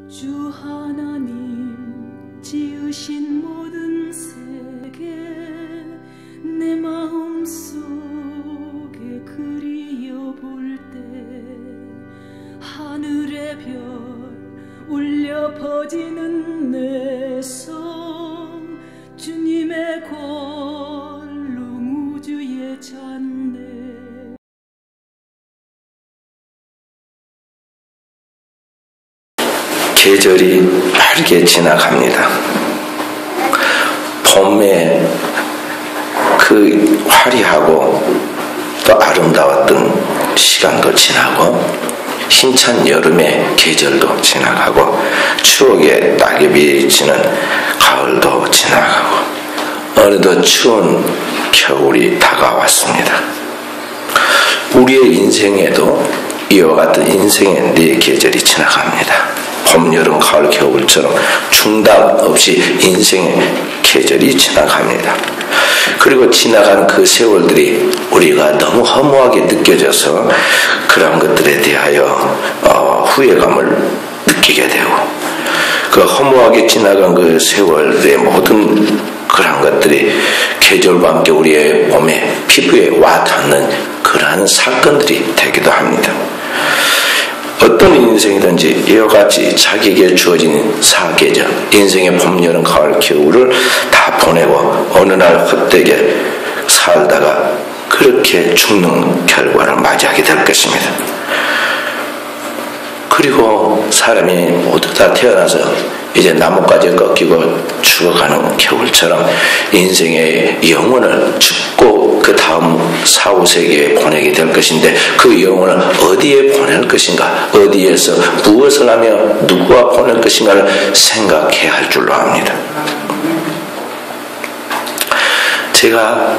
주 하나님 지으신 모든 세계 내 마음속에 그리워볼 때 하늘의 별 울려 퍼지는 내 성 주님의 권능 우주에 찬네. 계절이 빠르게 지나갑니다. 봄에 그 화려하고 또 아름다웠던 시간도 지나고 힘찬 여름의 계절도 지나가고 추억의 낙엽이 지는 가을도 지나가고 어느덧 추운 겨울이 다가왔습니다. 우리의 인생에도 이와 같은 인생의 네 계절이 지나갑니다. 봄, 여름, 가을, 겨울처럼 중단 없이 인생의 계절이 지나갑니다. 그리고 지나간 그 세월들이 우리가 너무 허무하게 느껴져서 그런 것들에 대하여 후회감을 느끼게 되고 그 허무하게 지나간 그 세월의 모든 그런 것들이 계절과 함께 우리의 몸에 피부에 와 닿는 그러한 사건들이 되기도 합니다. 어떤 인생이든지 이와 같이 자기에게 주어진 사계절, 인생의 봄, 여름, 가을, 겨울을 다 보내고 어느 날 헛되게 살다가 그렇게 죽는 결과를 맞이하게 될 것입니다. 그리고 사람이 모두 다 태어나서 이제 나뭇가지에 꺾이고 죽어가는 겨울처럼 인생의 영혼을 죽고 그 다음 사후세계에 보내게 될 것인데 그 영혼을 어디에 보낼 것인가, 어디에서 무엇을 하며 누구와 보낼 것인가를 생각해야 할 줄로 압니다. 제가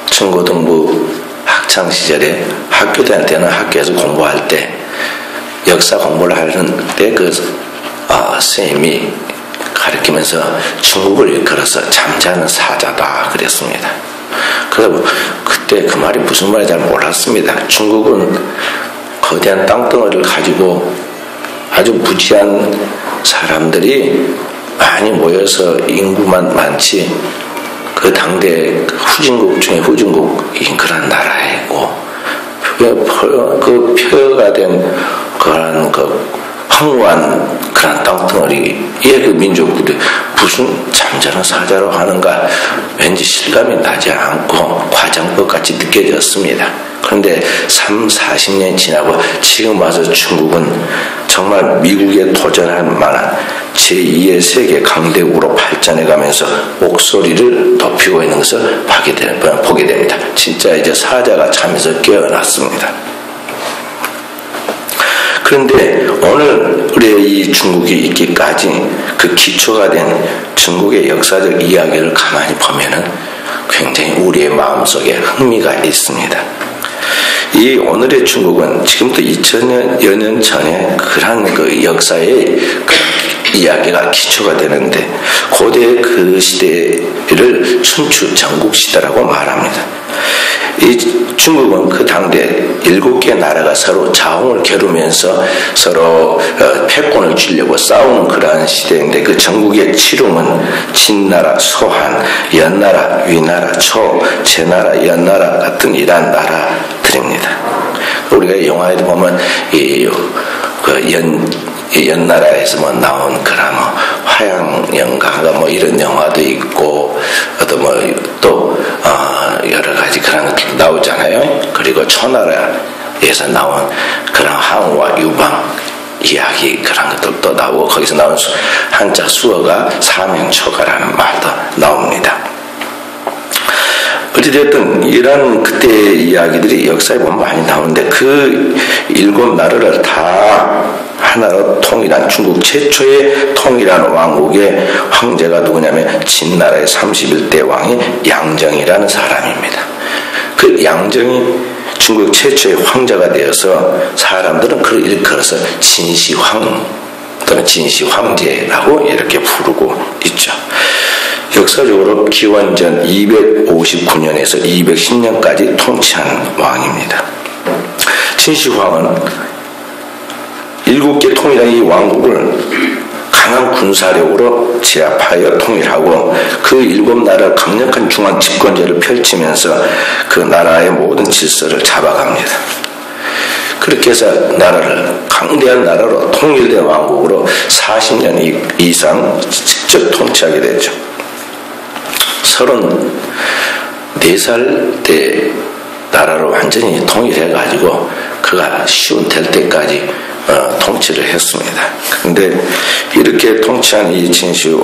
중고등부 학창시절에 학교 다닐 때는 학교에서 공부할 때 역사 공부를 하는 때 선생님이 가르치면서 중국을 일컬어서 잠자는 사자다 그랬습니다. 그래서 그때 그 말이 무슨 말인지 잘 몰랐습니다. 중국은 거대한 땅덩어리를 가지고 아주 무지한 사람들이 많이 모여서 인구만 많지 그 당대 후진국 중에 후진국인 그런 나라이고 그 표가 된 그런 황무한 그런 땅덩어리에 그 민족들이 무슨 잠자는 사자로 하는가 왠지 실감이 나지 않고 과장법 같이 느껴졌습니다. 그런데 40년 지나고 지금 와서 중국은 정말 미국에 도전할 만한 제2의 세계 강대국으로 발전해가면서 목소리를 높이고 있는 것을 보게 됩니다. 진짜 이제 사자가 잠에서 깨어났습니다. 그런데 오늘 우리의 이 중국이 있기까지 그 기초가 된 중국의 역사적 이야기를 가만히 보면은 굉장히 우리의 마음속에 흥미가 있습니다. 이 오늘의 중국은 지금부터 2000여 년 전에 그런 그 역사의 그 이야기가 기초가 되는데 고대 그 시대를 춘추 전국시대라고 말합니다. 이 중국은 그 당대 7개 나라가 서로 자웅을 겨루면서 서로 패권을 쥐려고 싸우는 그러한 시대인데 그 전국의 칠흥은 진나라, 소한, 연나라, 위나라, 초, 제나라, 연나라 같은 이러한 나라들입니다. 우리가 영화에도 보면 연나라에서 나온 그런 화양연가가 이런 영화도 있고 또 여러 가지 그런 것도 나오잖아요. 그리고 초나라에서 나온 그런 항우와 유방 이야기 그런 것들도 나오고 거기서 나온 한자 수어가 사명초가라는 말도 나옵니다. 어찌됐든 이런 그때의 이야기들이 역사에 보면 많이 나오는데 그 7나라를 다 하나로 통일한 중국 최초의 통일한 왕국의 황제가 누구냐면 진나라의 31대 왕이 양정이라는 사람입니다. 그 양정이 중국 최초의 황제가 되어서 사람들은 그를 일컬어서 진시황 또는 진시황제라고 이렇게 부르고 있죠. 역사적으로 기원전 259년에서 210년까지 통치한 왕입니다. 진시황은 7개 통일한 이 왕국을 군사력으로 제압하여 통일하고 그 7나라를 강력한 중앙 집권제를 펼치면서 그 나라의 모든 질서를 잡아갑니다. 그렇게 해서 나라를 강대한 나라로 통일된 왕국으로 40년 이상 직접 통치하게 되죠. 34살 때 나라를 완전히 통일해가지고 그가 시운 될 때까지 통치를 했습니다. 그런데 이렇게 통치한 이 진시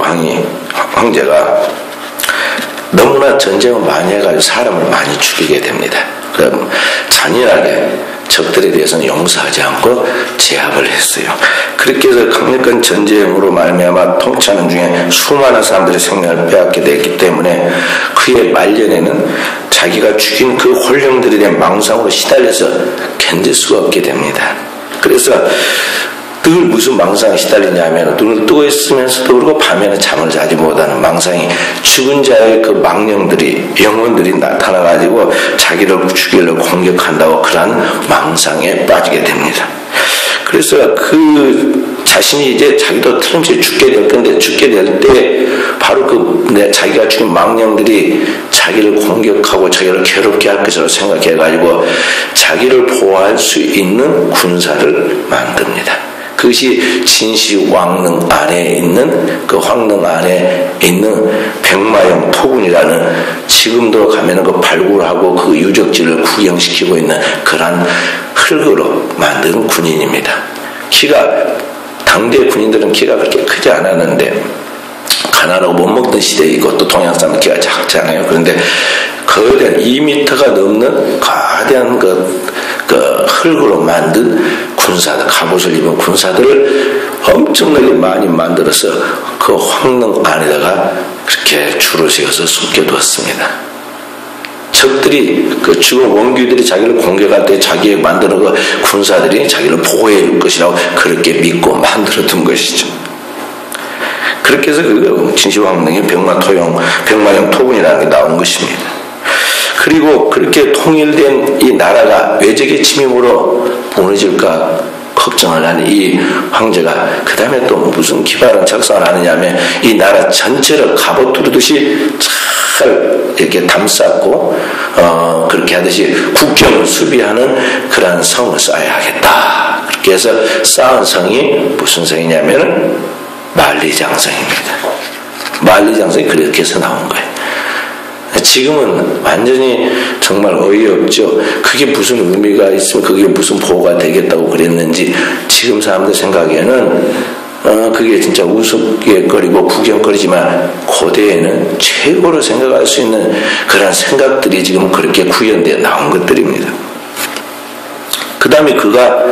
황제가 너무나 전쟁을 많이 해가지고 사람을 많이 죽이게 됩니다. 그럼 잔인하게 적들에 대해서는 용서하지 않고 제압을 했어요. 그렇게 해서 강력한 전쟁으로 말미암아 통치하는 중에 수많은 사람들의 생명을 빼앗게 됐기 때문에 그의 말년에는 자기가 죽인 그 혼령들에 대한 망상으로 시달려서 견딜 수가 없게 됩니다. 그래서 늘 무슨 망상에 시달리냐면 눈을 뜨고 있으면서도 그러고 밤에는 잠을 자지 못하는 망상이 죽은 자의 그 망령들이 영혼들이 나타나가지고 자기를 죽이려고 공격한다고 그러한 망상에 빠지게 됩니다. 그래서 그 자신이 이제 자기도 틀림없이 죽게 될 건데 죽게 될 때 바로 자기가 죽인 망령들이 자기를 공격하고 자기를 괴롭게 할 것이라고 생각해가지고 자기를 보호할 수 있는 군사를 만듭니다. 그것이 진시 왕릉 안에 있는 그 황릉 안에 있는 백마영 토군이라는 지금도 가면은 그 발굴하고 그 유적지를 구경시키고 있는 그러한 흙으로 만든 군인입니다. 당대 군인들은 키가 그렇게 크지 않았는데 가난하고 못 먹던 시대이고 또 동양 사람은 키가 작잖아요. 그런데 거대한 2m가 넘는 거대한 그 흙으로 만든 군사들, 갑옷을 입은 군사들을 엄청나게 많이 만들어서 그 황릉 안에다가 그렇게 줄을 세워서 숨겨두었습니다. 적들이 그 죽은 원규들이 자기를 공격할 때 자기의 만드는 그 군사들이 자기를 보호해 줄 것이라고 그렇게 믿고 만들어 둔 것이죠. 그렇게 해서 그 진시황릉의 백마영 토군이라는 게 나온 것입니다. 그리고 그렇게 통일된 이 나라가 외적의 침입으로 무너질까 걱정을 하는 이 황제가 그 다음에 또 무슨 기발한 작성을 하느냐면 이 나라 전체를 갑옷 두르듯이 잘 이렇게 담쌓고 그렇게 하듯이 국경을 수비하는 그러한 성을 쌓아야 하겠다. 그렇게 해서 쌓은 성이 무슨 성이냐면 만리장성입니다. 만리장성이 그렇게 해서 나온 거예요. 지금은 완전히 정말 어이없죠. 그게 무슨 의미가 있으면 그게 무슨 보호가 되겠다고 그랬는지 지금 사람들 생각에는 그게 진짜 우스갯거리고 구경거리지만 고대에는 최고로 생각할 수 있는 그런 생각들이 지금 그렇게 구현되어 나온 것들입니다. 그 다음에 그가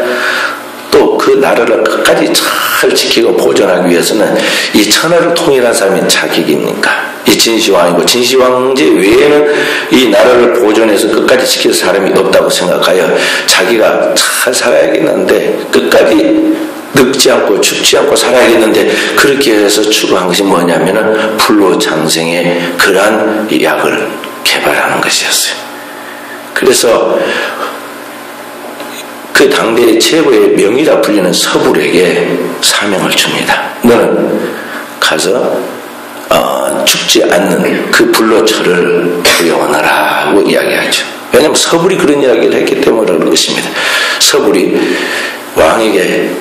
또 그 나라를 끝까지 잘 지키고 보존하기 위해서는 이 천하를 통일한 사람이 자객입니까? 이 진시황이고 진시황제 외에는 이 나라를 보존해서 끝까지 지킬 사람이 없다고 생각하여 자기가 잘 살아야겠는데 끝까지 늙지 않고 죽지 않고 살아야겠는데 그렇게 해서 추구한 것이 뭐냐면은 불로장생의 그러한 약을 개발하는 것이었어요. 그래서 그 당대의 최고의 명의라 불리는 서불에게 사명을 줍니다. 너는 가서 죽지 않는 그 불로초를 구해오너라고 이야기하죠. 왜냐하면 서불이 그런 이야기를 했기 때문에 그런 것입니다. 서불이 왕에게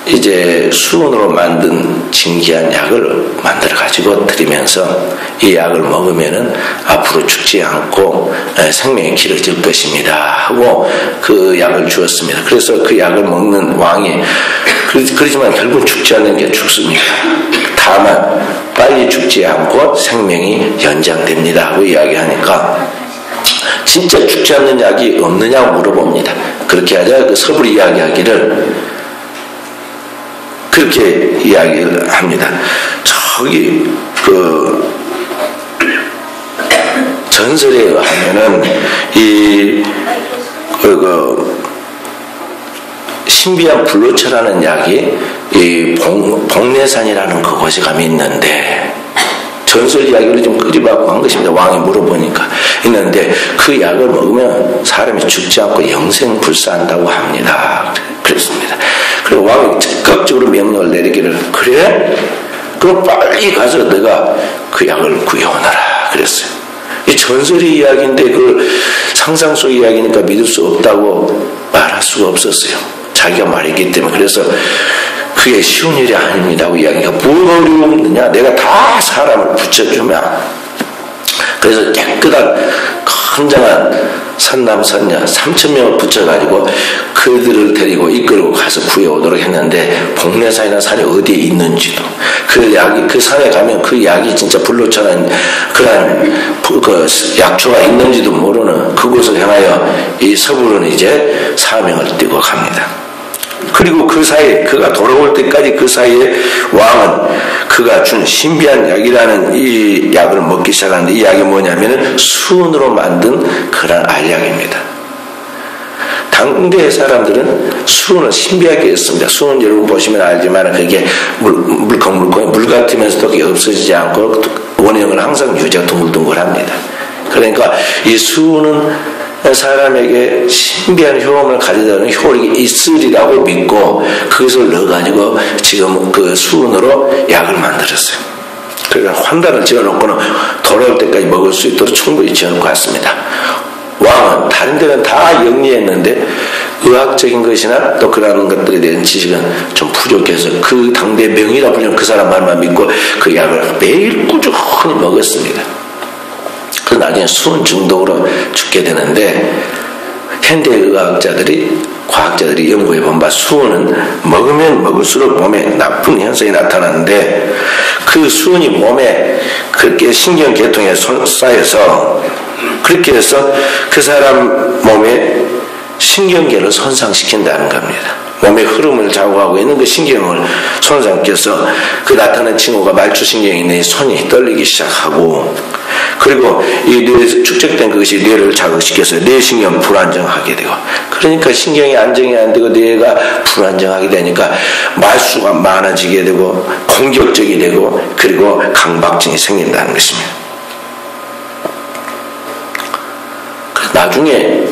이제 수은으로 만든 진귀한 약을 만들어 가지고 드리면서 이 약을 먹으면은 앞으로 죽지 않고 생명이 길어질 것입니다 하고 그 약을 주었습니다. 그래서 그 약을 먹는 왕이 그러지만 결국은 죽지 않는 게 죽습니다. 다만 빨리 죽지 않고 생명이 연장됩니다 하고 이야기하니까 진짜 죽지 않는 약이 없느냐고 물어봅니다. 그렇게 하자 그 서불이 이야기하기를 그렇게 이야기를 합니다. 저기 그 전설에 의하면은 이 신비한 불로초라는 약이 이 복례산이라는 그곳에 가면 있는데 전설 이야기를 좀 끄집어갖고 한 것입니다. 왕이 물어보니까 있는데 그 약을 먹으면 사람이 죽지 않고 영생불사한다고 합니다. 그랬습니다. 그리고 왕이 적극적으로 명령을 내리기를 그래? 그럼 빨리 가서 내가 그 약을 구해오너라 그랬어요. 이 전설의 이야기인데 그걸 상상 속 이야기니까 믿을 수 없다고 말할 수가 없었어요. 자기가 말했기 때문에. 그래서 그게 쉬운 일이 아닙니다. 그 이야기가 뭐가 어려웠느냐. 내가 다 사람을 붙여주면. 그래서 깨끗한 건장한 산남선녀 3,000명을 붙여가지고 그들을 데리고 이끌고 가서 구해오도록 했는데 복례산이라는 산이 어디에 있는지도 그 약이 그 산에 가면 그 약이 진짜 불로천한 그런 그 약초가 있는지도 모르는 그곳을 향하여 이 서불은 이제 사명을 띠고 갑니다. 그리고 그 사이에 그가 돌아올 때까지 그 사이에 왕은 그가 준 신비한 약이라는 이 약을 먹기 시작하는데 이 약이 뭐냐면은 수은으로 만든 그런 알약입니다. 당대의 사람들은 수은을 신비하게 했습니다. 수은 여러분 보시면 알지만 그게 물컹물컹 물 같으면서도 그게 없어지지 않고 원형은 항상 유지가 둥글둥글합니다. 그러니까 이 수은은 사람에게 신비한 효험을 가져다는 효력이 있으리라고 믿고 그것을 넣어가지고 지금 그 수은으로 약을 만들었어요. 그러니까 환단을 지어놓고는 돌아올 때까지 먹을 수 있도록 충분히 지어놓고 왔습니다. 왕은 다른 데는 다 영리했는데 의학적인 것이나 또 그런 것들에 대한 지식은 좀 부족해서 그 당대 명의라 불리는 그 사람 말만 믿고 그 약을 매일 꾸준히 먹었습니다. 그 나중에 수은 중독으로 죽게 되는데 현대의학자들이 과학자들이 연구해본 바 수은은 먹으면 먹을수록 몸에 나쁜 현상이 나타나는데 그 수은이 몸에 그렇게 신경계통에 쌓여서 그렇게 해서 그 사람 몸에 신경계를 손상시킨다는 겁니다. 몸의 흐름을 좌우하고 있는 그 신경을 손상시켜서 그 나타난 징후가 말초신경이 있는 손이 떨리기 시작하고 그리고 이 뇌에 축적된 그것이 뇌를 자극시켜서 뇌신경 불안정하게 되고 그러니까 신경이 안정이 안 되고 뇌가 불안정하게 되니까 말수가 많아지게 되고 공격적이 되고 그리고 강박증이 생긴다는 것입니다. 나중에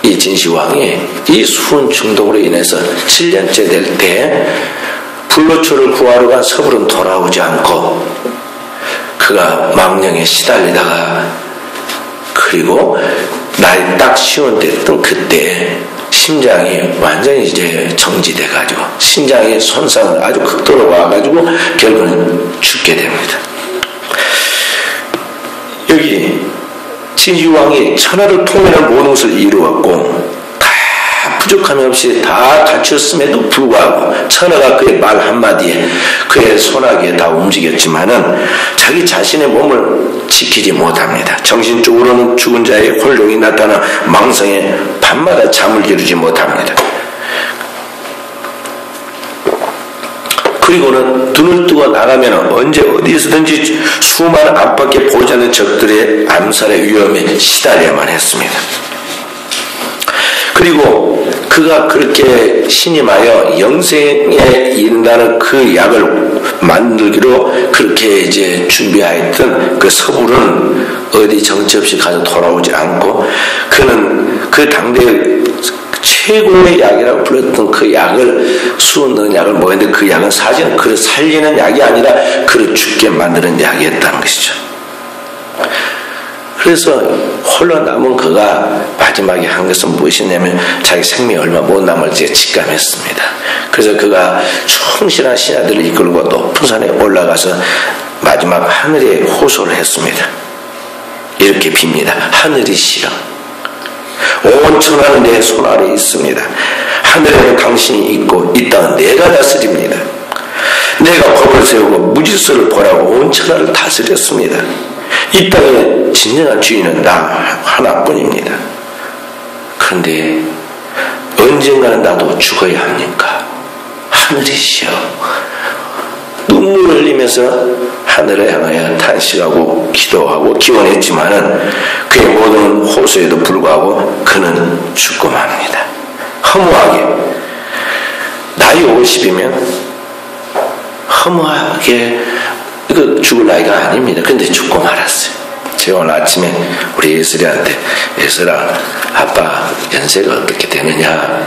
이 진시황이 이 수은 중독으로 인해서 7년째 될 때 불로초를 구하러 간 서불은 돌아오지 않고 그가 망령에 시달리다가 그리고 날이 딱 시운 됐던 그때 심장이 완전히 이제 정지돼가지고 심장의 손상을 아주 극도로 와가지고 결국은 죽게 됩니다. 여기 진시황이 천하를 통일한 모든 것을 이루었고 다 부족함이 없이 다 갖추었음에도 불구하고 천하가 그의 말 한마디에 그의 손아귀에 다 움직였지만은 자기 자신의 몸을 지키지 못합니다. 정신적으로는 죽은 자의 혼령이 나타나 망성에 밤마다 잠을 이루지 못합니다. 그리고는 눈을 뜨고 나가면 언제 어디에서든지 수많은 앞밖에 보지 않는 적들의 암살의 위험에 시달려야만 했습니다. 그리고 그가 그렇게 신임하여 영생에 이른다는 그 약을 만들기로 그렇게 이제 준비하였던 그 서불은 어디 정처 없이 가서 돌아오지 않고 그는 그 당대 최고의 약이라고 불렀던 그 약을 수은 넣은 약을 먹었는데 그 약은 사실은 그를 살리는 약이 아니라 그를 죽게 만드는 약이었다는 것이죠. 그래서 홀로 남은 그가 마지막에 한 것은 무엇이냐면 자기 생명이 얼마 못 남을지 직감했습니다. 그래서 그가 충실한 신하들을 이끌고 높은 산에 올라가서 마지막 하늘에 호소를 했습니다. 이렇게 빕니다. 하늘이 싫어. 온 천하는 내 손 아래에 있습니다. 하늘에는 당신이 있고 이 땅은 내가 다스립니다. 내가 법을 세우고 무질서를 벌하고 온 천하를 다스렸습니다. 이 땅의 진정한 주인은 나 하나뿐입니다. 그런데 언젠가는 나도 죽어야 합니까? 하늘이시여. 눈물을 흘리면서 하늘을 향하여 탄식하고 기도하고 기원했지만은 그의 모든 호소에도 불구하고 그는 죽고 맙니다. 허무하게 나이 50이면 허무하게 이거 죽을 나이가 아닙니다. 근데 죽고 말았어요. 제가 오늘 아침에 우리 예슬이한테 예슬아 아빠 연세가 어떻게 되느냐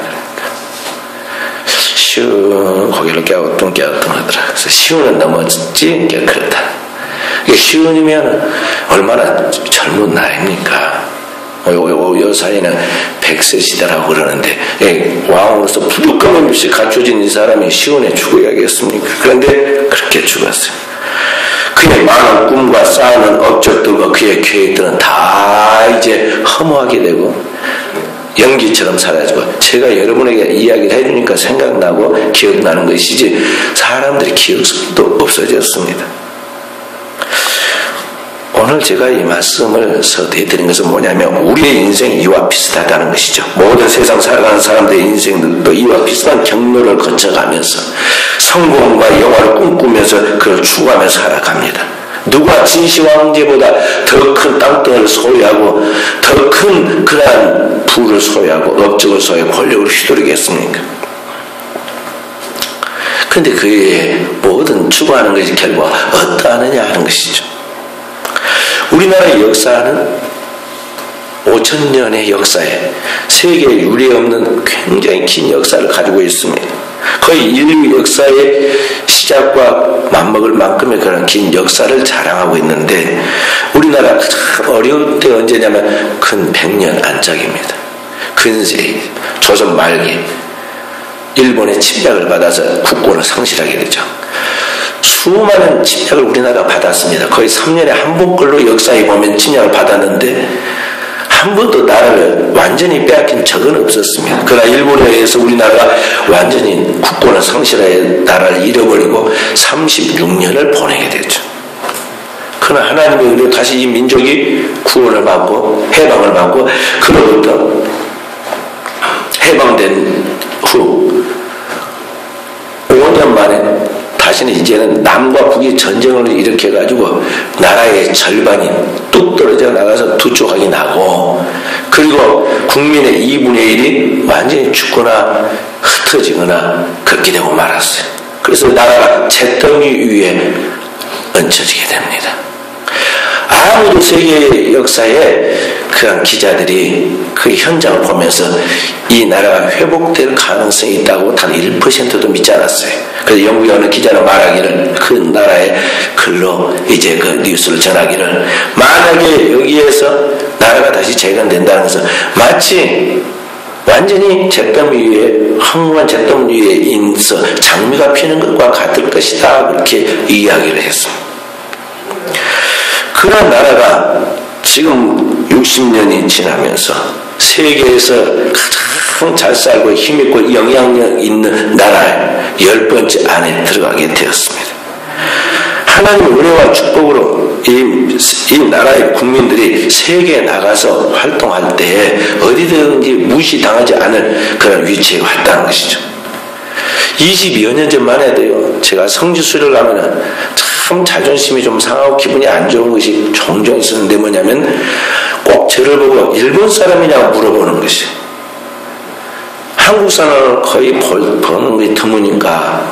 시운 고개를 깨우뚱깨우뚱 하더라. 그래서 시운은 넘었지? 그렇다. 이게 시운이면 얼마나 젊은 나이입니까? 요 사이는 100세 시대라고 그러는데, 왕으로서 부득감없이 없이 갖춰진 이 사람이 시운에 죽어야겠습니까? 그런데 그렇게 죽었어요. 그의 많은 꿈과 쌓아놓은 업적들과 그의 계획들은 다 이제 허무하게 되고 연기처럼 사라지고, 제가 여러분에게 이야기를 해주니까 생각나고 기억나는 것이지 사람들이 기억도 없어졌습니다. 오늘 제가 이 말씀을 서두해드린 것은 뭐냐면, 우리의 인생이 이와 비슷하다는 것이죠. 모든 세상 살아가는 사람들의 인생들도 이와 비슷한 경로를 거쳐가면서 성공과 영화를 꿈꾸면서 그걸 추구하며 살아갑니다. 누가 진시황제보다 더 큰 땅덩어리를 소유하고 더 큰 그러한 부를 소유하고 업적을 소유하고 권력을 휘두르겠습니까? 그런데 그의 모든 추구하는 것이 결국 어떠하느냐 하는 것이죠. 우리나라의 역사는 5,000년의 역사에 세계에 유례없는 굉장히 긴 역사를 가지고 있습니다. 거의 인류 역사의 시작과 맞먹을 만큼의 그런 긴 역사를 자랑하고 있는데, 우리나라 어려울 때 언제냐면 근 100년 안짝입니다. 근세, 조선 말기, 일본의 침략을 받아서 국권을 상실하게 되죠. 수많은 침략을 우리나라가 받았습니다. 거의 3년에 한 번꼴로 역사에 보면 침략을 받았는데 한 번도 나라를 완전히 빼앗긴 적은 없었습니다. 그러나 일본에 의해서 우리나라가 완전히 국권을 상실하여 나라를 잃어버리고 36년을 보내게 됐죠. 그러나 하나님의 은혜로 다시 이 민족이 구원을 받고 해방을 받고, 그로부터 해방된 후 5년 만에 다시는 이제는 남과 북이 전쟁을 일으켜가지고 나라의 절반이 뚝 떨어져 나가서 두 조각이 나고, 그리고 국민의 2분의 1이 완전히 죽거나 흩어지거나 그렇게 되고 말았어요. 그래서 나라가 잿더미 위에 얹혀지게 됩니다. 아무도 세계 역사에 그런 기자들이 그 현장을 보면서 이 나라가 회복될 가능성이 있다고 단 1%도 믿지 않았어요. 그래서 영국의 어느 기자는 말하기를, 그 나라의 글로 이제 그 뉴스를 전하기를, 만약에 여기에서 나라가 다시 재건된다는 것은 마치 완전히 잿더미 위에, 황무한 잿더미 위에 인서 장미가 피는 것과 같을 것이다, 그렇게 이야기를 했습니다. 그런 나라가 지금 60년이 지나면서 세계에서 가장 잘 살고 힘있고 영향력 있는 나라의 10번째 안에 들어가게 되었습니다. 하나님의 은혜와 축복으로 이 나라의 국민들이 세계에 나가서 활동할 때 어디든지 무시당하지 않을 그런 위치에 왔다는 것이죠. 20여 년 전만 해도요, 제가 성지 수료를 하면은 참 자존심이 좀 상하고 기분이 안 좋은 것이 종종 있었는데, 뭐냐면 꼭 저를 보고 일본 사람이냐고 물어보는 것이, 한국 사람을 거의 보는 것이 드무니까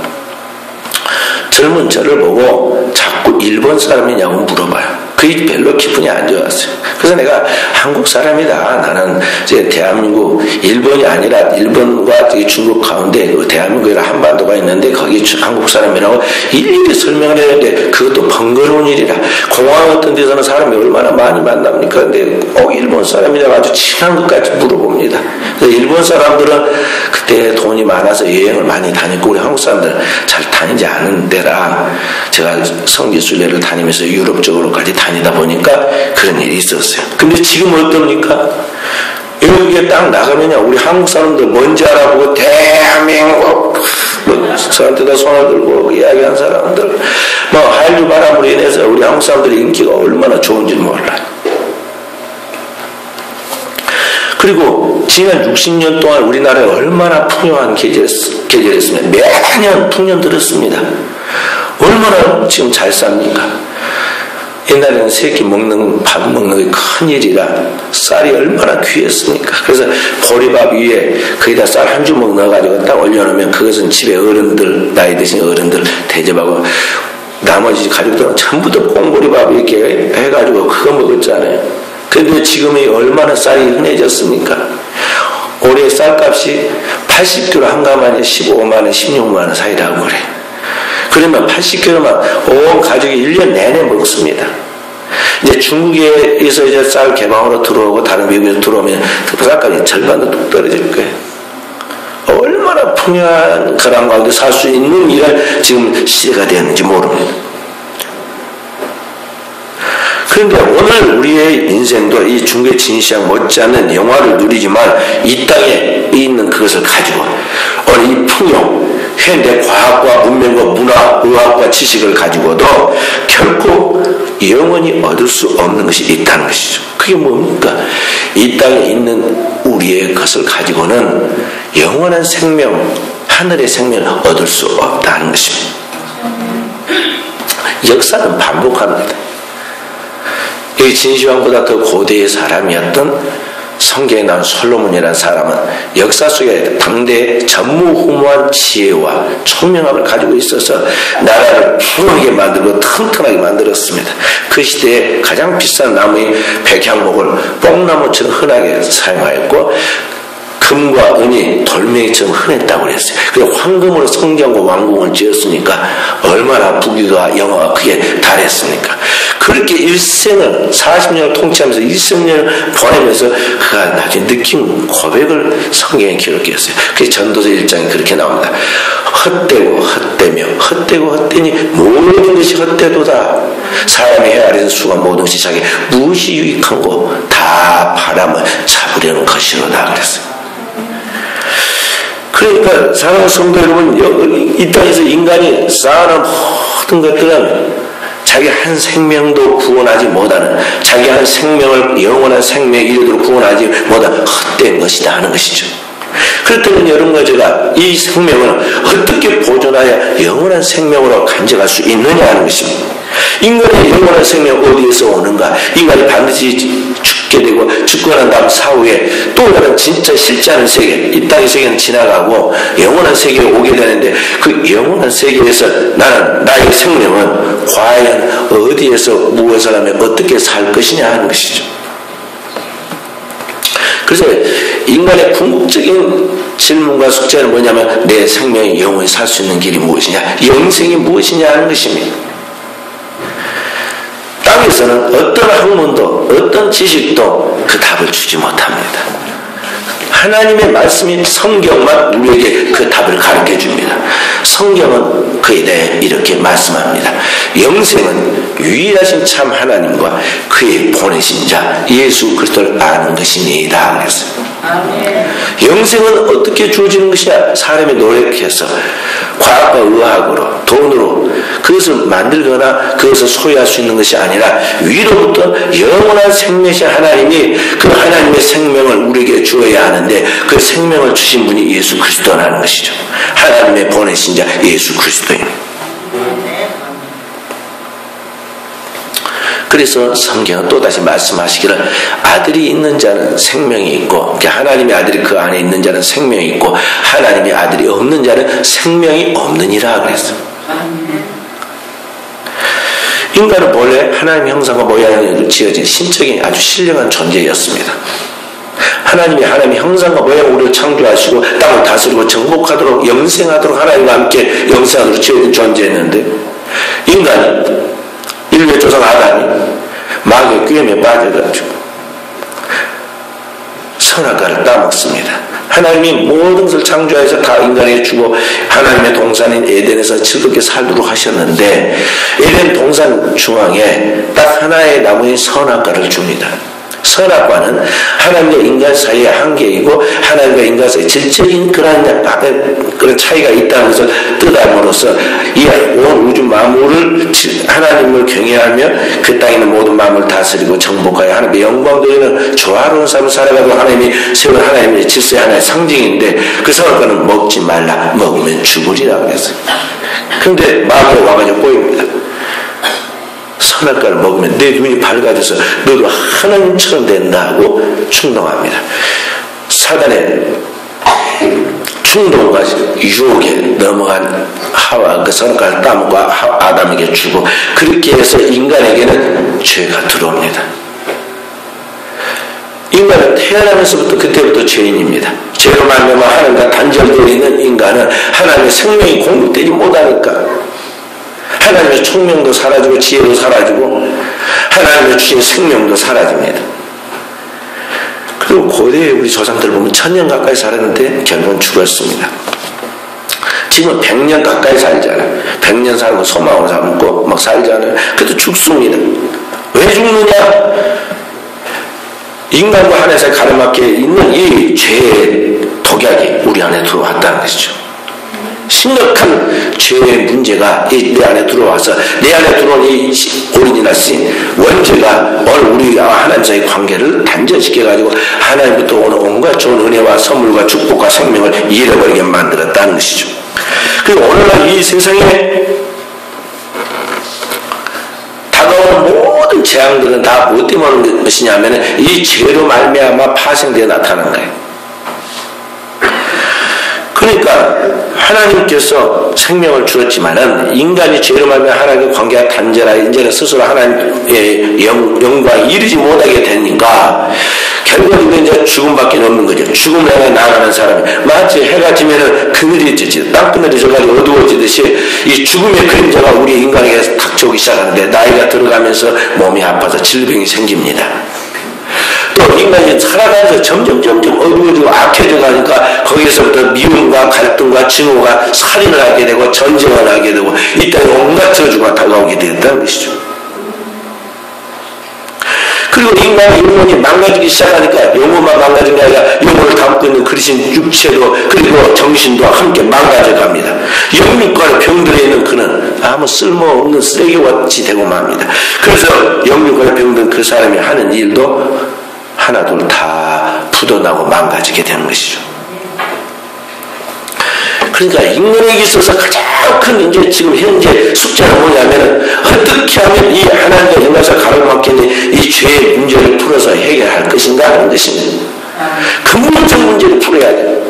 젊은 저를 보고 자꾸 일본 사람이냐고 물어봐요. 그게 별로 기분이 안 좋았어요. 그래서 내가 한국 사람이다. 나는 이제 대한민국, 일본이 아니라 일본과 중국 가운데 그 대한민국이라 한반도가 있는데 거기 한국 사람이라고 일일이 설명을 했는데, 그것도 번거로운 일이라. 공항 어떤 데서는 사람이 얼마나 많이 만납니까? 근데 꼭 일본 사람이라고 아주 친한 것까지 물어봅니다. 그래서 일본 사람들은 그때 돈이 많아서 여행을 많이 다녔고, 우리 한국 사람들은 잘 다니지 않은 데라 제가 성지순례를 다니면서 유럽 쪽으로까지 다니다 보니까 그런 일이 있었어요. 근데 지금 어떻습니까? 여기에 딱 나가면요, 우리 한국 사람들 뭔지 알아보고 대한민국 저한테다 손을 들고 이야기한 사람들, 한류 바람으로 인해서 우리 한국 사람들의 인기가 얼마나 좋은지 몰라요. 지금 지난 60년 동안 우리나라에 얼마나 풍요한 계절이었습니다. 매년 풍년 들었습니다. 얼마나 지금 잘 삽니까? 옛날에는 새끼 먹는 밥 먹는 게 큰일이라 쌀이 얼마나 귀했습니까? 그래서 보리밥 위에 거기다 쌀 한 주먹 넣어가지고 딱 올려놓으면 그것은 집에 어른들, 나이 드신 어른들 대접하고 나머지 가족들은 전부 다 꽁보리밥 이렇게 해가지고 그거 먹었잖아요. 그런데 지금이 얼마나 쌀이 흔해졌습니까? 올해 쌀값이 80kg 한 가마니에 15만 원, 16만 원 사이라고 그래. 그러면 80kg만 온 가족이 1년 내내 먹습니다. 이제 중국에서 이제 쌀 개방으로 들어오고 다른 외국에서 들어오면 쌀값이 절반도 뚝 떨어질 거예요. 얼마나 풍요한 그런 가운데 살 수 있는 일을 지금 시대가 되었는지 모릅니다. 그런데 오늘 우리의 인생도 이 중국의 진시황 못지않는 영화를 누리지만 이 땅에 있는 그것을 가지고 오늘 이 풍요, 현대 과학과 문명과 문화, 의학과 지식을 가지고도 결코 영원히 얻을 수 없는 것이 있다는 것이죠. 그게 뭡니까? 이 땅에 있는 우리의 것을 가지고는 영원한 생명, 하늘의 생명을 얻을 수 없다는 것입니다. 역사는 반복합니다. 이 진시황보다 더 고대의 사람이었던 성경에 나온 솔로몬이라는 사람은 역사 속에 당대의 전무후무한 지혜와 총명함을 가지고 있어서 나라를 풍요하게 만들고 튼튼하게 만들었습니다. 그 시대에 가장 비싼 나무인 백향목을 뽕나무처럼 흔하게 사용하였고 금과 은이 돌멩이처럼 흔했다고 그랬어요. 그래서 황금으로 성전과 왕궁을 지었으니까 얼마나 부귀가 영화가 크게 달했습니까? 그렇게 일생을 40년을 통치하면서 일생년을 보내면서 그가 나중에 느낀 고백을 성경에 기록했어요. 그게 전도서 1장에 그렇게 나옵니다. 헛되고 헛되며 헛되고 헛되니 모든 것이 헛되도다. 사람의 헤아리는 수가 모든 것이 자기 무엇이 유익한고 다 바람을 잡으려는 것이로다 그랬어요. 그러니까 사랑하는 성도 여러분, 이 땅에서 인간이 쌓아놓은 모든 것들은 자기 한 생명도 구원하지 못하는, 자기 한 생명을 영원한 생명의 이르도로 구원하지 못하는 헛된 것이다 하는 것이죠. 그렇다면 여러분과 제가 이 생명을 어떻게 보존하여 영원한 생명으로 간직할 수 있느냐 하는 것입니다. 인간의 영원한 생명 어디에서 오는가? 인간이 반드시 죽게 되고 죽고 난 다음 사후에 또 다른 진짜 실제하는 세계, 이 땅의 세계는 지나가고 영원한 세계에 오게 되는데 그 영원한 세계에서 나는 나의 생명은 과연 어디에서 무엇을 하면 어떻게 살 것이냐 하는 것이죠. 그래서 인간의 궁극적인 질문과 숙제는 뭐냐면 내 생명이 영원히 살 수 있는 길이 무엇이냐, 영생이 무엇이냐 하는 것입니다. 땅에서는 어떤 학문도 어떤 지식도 그 답을 주지 못합니다. 하나님의 말씀인 성경만 우리에게 그 답을 가르쳐 줍니다. 성경은 그에 대해 이렇게 말씀합니다. 영생은 유일하신 참 하나님과 그의 보내신 자 예수 그리스도를 아는 것이니이다 그랬어요. 영생은 어떻게 주어지는 것이냐? 사람이 노력해서 과학과 의학으로 돈으로 그것을 만들거나 그것을 소유할 수 있는 것이 아니라 위로부터 영원한 생명이신 하나님이 그 하나님의 생명을 우리에게 주어야 하는데 그 생명을 주신 분이 예수 그리스도라는 것이죠. 하나님의 보내신 자 예수 그리스도입니다. 그래서 성경은 또다시 말씀하시기를 아들이 있는 자는 생명이 있고 하나님의 아들이 그 안에 있는 자는 생명이 있고 하나님의 아들이 없는 자는 생명이 없느니라 그랬어요. 인간은 본래 하나님의 형상과 모양으로 지어진 신적인 아주 신령한 존재였습니다. 하나님의 형상과 모양으로 우리를 창조하시고 땅을 다스리고 정복하도록 영생하도록 하나님과 함께 영생하도록 지어진 존재였는데 인간은 인류의 조상 아담이 마귀의 꾀임에 빠져가지고 선악과를 따먹습니다. 하나님이 모든 것을 창조해서 다 인간에게 주고 하나님의 동산인 에덴에서 즐겁게 살도록 하셨는데 에덴 동산 중앙에 딱 하나의 나무인 선악과를 줍니다. 선악과는 하나님과 인간 사이의 한계이고 하나님과 인간 사이의 질적인 그런 차이가 있다는 것을 뜻함으로써 이 온 우주 만물을 하나님을 경외하며 그 땅에 있는 모든 만물을 다스리고 정복하여 하나님의 영광 돌리는 조화로운 삶을 살아가고 하나님이 세운 하나님의 질서의 하나의 상징인데 그 선악과는 먹지 말라, 먹으면 죽으리라 그랬어요. 그런데 마귀가 와가지고 꼬입니다. 선악과를 먹으면 내 눈이 밝아져서 너도 하나님처럼 된다고 충동합니다. 사단의 충동과 유혹에 넘어간 하와 그 선악과를 따먹고 아담에게 주고 그렇게 해서 인간에게는 죄가 들어옵니다. 인간은 태어나면서부터 그때부터 죄인입니다. 죄로 말미암아 하나님과 단절되어 있는 인간은 하나님의 생명이 공급되지 못하니까 하나님의 총명도 사라지고 지혜도 사라지고 하나님의 주신 생명도 사라집니다. 그리고 고대에 우리 조상들 보면 1000년 가까이 살았는데 결국은 죽었습니다. 지금은 100년 가까이 살잖아요. 100년 살고 소망으로 삼고 막 살잖아요. 그래도 죽습니다. 왜 죽느냐? 인간과 하나님에 가로막혀 있는 이 죄의 독약이 우리 안에 들어왔다는 것이죠. 심각한 죄의 문제가 내 안에 들어와서 내 안에 들어온 이 오리지널 신 원죄가 오늘 우리와 하나님 사이의 관계를 단절시켜가지고 하나님부터 오는 온갖 좋은 은혜와 선물과 축복과 생명을 잃어버리게 만들었다는 것이죠. 그리고 오늘날 이 세상에 다가오는 모든 재앙들은 다 뭐 때문에 오는 것이냐면 이 죄로 말미암아 파생되어 나타나는 거예요. 그러니까 하나님께서 생명을 주었지만은 인간이 죄로 말미암아 하나님과 관계가 단절하여 이제는 스스로 하나님의 영광에 이르지 못하게 되니까 결국은 이제 죽음밖에 없는 거죠. 죽음을 향해 나아가는 사람이 마치 해가 지면은 그늘이 지지 땅그늘이 져가지고 어두워지듯이 이 죽음의 그림자가 우리 인간에게 닥쳐오기 시작하는데 나이가 들어가면서 몸이 아파서 질병이 생깁니다. 또 인간이 살아가면서 점점 어두워지고 악해져 가니까 거기에서부터 미움과 갈등과 증오가 살인을 하게 되고 전쟁을 하게 되고 이 땅에 온갖 저주가 다가오게 되었다는 것이죠. 그리고 인간의 영혼이 망가지기 시작하니까 영혼만 망가진 게 아니라 영혼을 담고 있는 그리신 육체도 그리고 정신도 함께 망가져 갑니다. 영육과의 병들어 있는 그는 아무 쓸모없는 쓰레기같이 되고 맙니다. 그래서 영육과의 병든 그 사람이 하는 일도 하나둘 다 부도나고 망가지게 되는 것이죠. 그러니까 인간에게 있어서 가장 큰 이제 지금 현재 숙제는 뭐냐면 어떻게 하면 이 하나님과 연관해서 가로막히는 이 죄의 문제를 풀어서 해결할 것인가 하는 것입니다. 근본적 문제를 풀어야 돼요.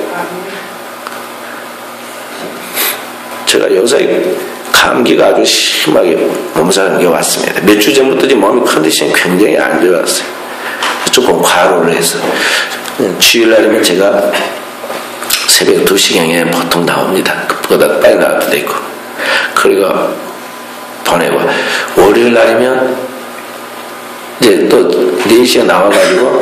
제가 요새 감기가 아주 심하게 몸살은 게 왔습니다. 몇 주 전부터 몸이 컨디션이 굉장히 안 좋았어요. 조금 과로를 해서 주일날이면 제가 새벽 2시경에 보통 나옵니다. 그보다 빨리 나올 때도 있고 그리고 보내고 월요일날이면 이제 또 4시에 나와가지고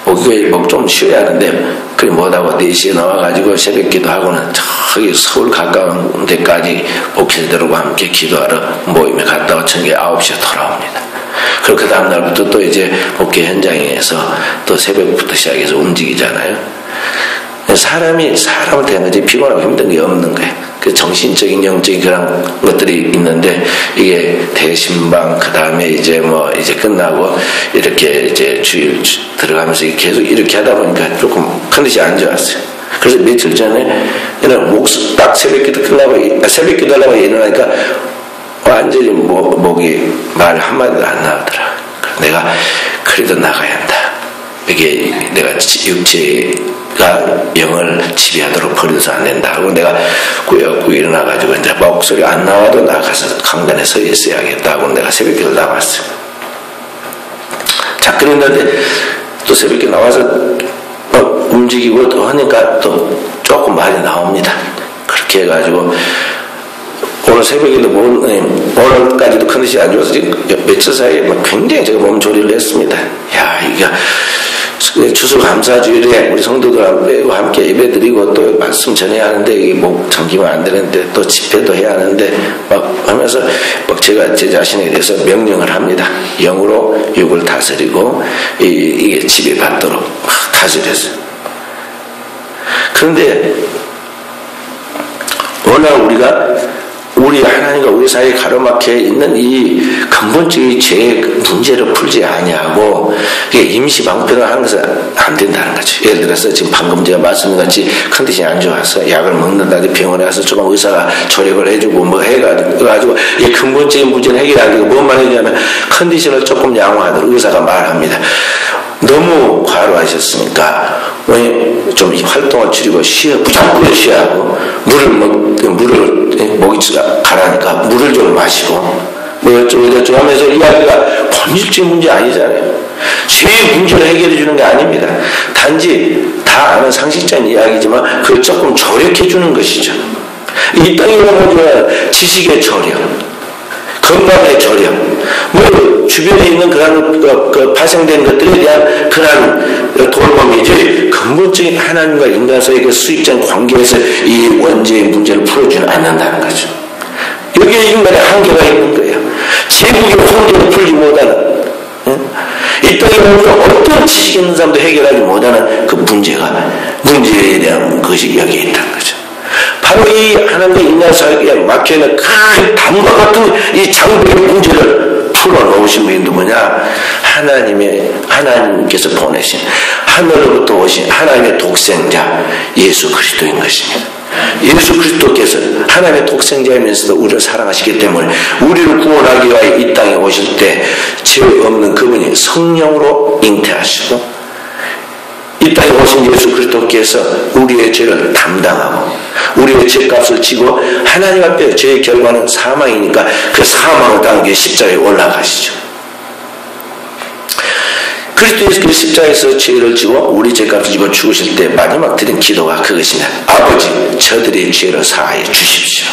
목요일 좀 쉬어야 하는데 그게 못하고 4시에 나와가지고 새벽 기도하고는 저기 서울 가까운 데까지 목회자들과 함께 기도하러 모임에 갔다가 저녁에 9시에 돌아옵니다. 그리고 그 다음날부터 또 이제 목회 현장에서 또 새벽부터 시작해서 움직이잖아요. 사람을 대하는 피곤하고 힘든 게 없는 거예요. 그 정신적인, 영적인 그런 것들이 있는데 이게 대신방 그 다음에 이제 뭐 이제 끝나고 이렇게 이제 주일 들어가면서 계속 이렇게 하다 보니까 조금 컨디션이 안 좋았어요. 그래서 며칠 전에 딱 새벽기도 끝나고 새벽기도 하려고 일어나니까 완전히 목이 말 한마디도 안 나오더라. 내가 그래도 나가야 한다. 이게 내가 육체가 영을 지배하도록 버려서 안 된다. 하고 내가 꾸역꾸역 일어나가지고 이제 목소리 안 나와도 나가서 강단에 서 있어야겠다고 내가 새벽에 나왔어요. 자, 그랬는데 또 새벽에 나와서 움직이고 또 하니까 또 조금 말이 나옵니다. 그렇게 해가지고 오늘 새벽에도 오늘까지도 컨디션이 안 좋아서 지금 며칠 사이에 굉장히 제가 몸조리를 했습니다. 야, 이게 추수감사주일에 우리 성도들과 함께 예배드리고 또 말씀 전해야 하는데 이게 목 잠기면 안 되는데 또 집회도 해야 하는데 막 하면서 막 제가 제 자신에 대해서 명령을 합니다. 영으로 육을 다스리고 이게 지배받도록 다스렸어요. 그런데 워낙 우리 하나님과 우리 사이에 가로막혀 있는 이 근본적인 죄의 문제를 풀지 아니하고 이게 임시 방편을 하는 것은 안 된다는 거죠. 예를 들어서 지금 방금 제가 말씀드린 같이 컨디션이 안 좋아서 약을 먹는다든지 병원에 가서 조금 의사가 조력을 해주고 뭐 해가지고 이 근본적인 문제는 해결이 안 되고 뭔 말이냐면 컨디션을 조금 양호하도록 의사가 말합니다. 너무 과로하셨으니까 좀 활동을 줄이고 무조건 쉬어하고 물을 목이 가라니까 물을 좀 마시고 뭐 어쩌고 하면서 이야기가 본질적인 문제 아니잖아요. 죄의 문제를 해결해 주는 게 아닙니다. 단지 다 아는 상식적인 이야기지만 그걸 조금 조력해 주는 것이죠. 이 땅에 보면 지식의 조력, 건강의 조력, 뭐 주변에 있는 그런 발생된 것들에 대한 그런 돌봄이지 근본적인 하나님과 인간 사이의 수직적인 관계에서 이 원죄의 문제를 풀어주지 않는다는 거죠. 여기에 인간의 한계가 있는 거예요. 제국의 혼돈을 풀지 못하는, 이 땅에 보면 어떤 지식 있는 사람도 해결하지 못하는 그 문제에 대한 것이 여기에 있다는 거죠. 바로 이 하나님과 인간 사이에 막혀있는 큰 담과 같은 이 장벽의 문제를 풀어놓으신 분이 누구냐? 하나님께서 보내신, 하늘로부터 오신 하나님의 독생자 예수 그리스도인 것입니다. 예수 그리스도께서 하나님의 독생자이면서도 우리를 사랑하시기 때문에 우리를 구원하기 위하여 이 땅에 오실 때 죄 없는 그분이 성령으로 잉태하시고 이 땅에 오신 예수 그리스도께서 우리의 죄를 담당하고 우리의 죄값을 지고 하나님 앞에 죄의 결과는 사망이니까 그 사망을 당하기 십자가에 올라가시죠. 그리스도께서 그 십자가에서 죄를 지고 우리 죄값을 지고 죽으실 때 마지막 드린 기도가 그것이냐. 아버지, 저들의 죄를 사하여 주십시오.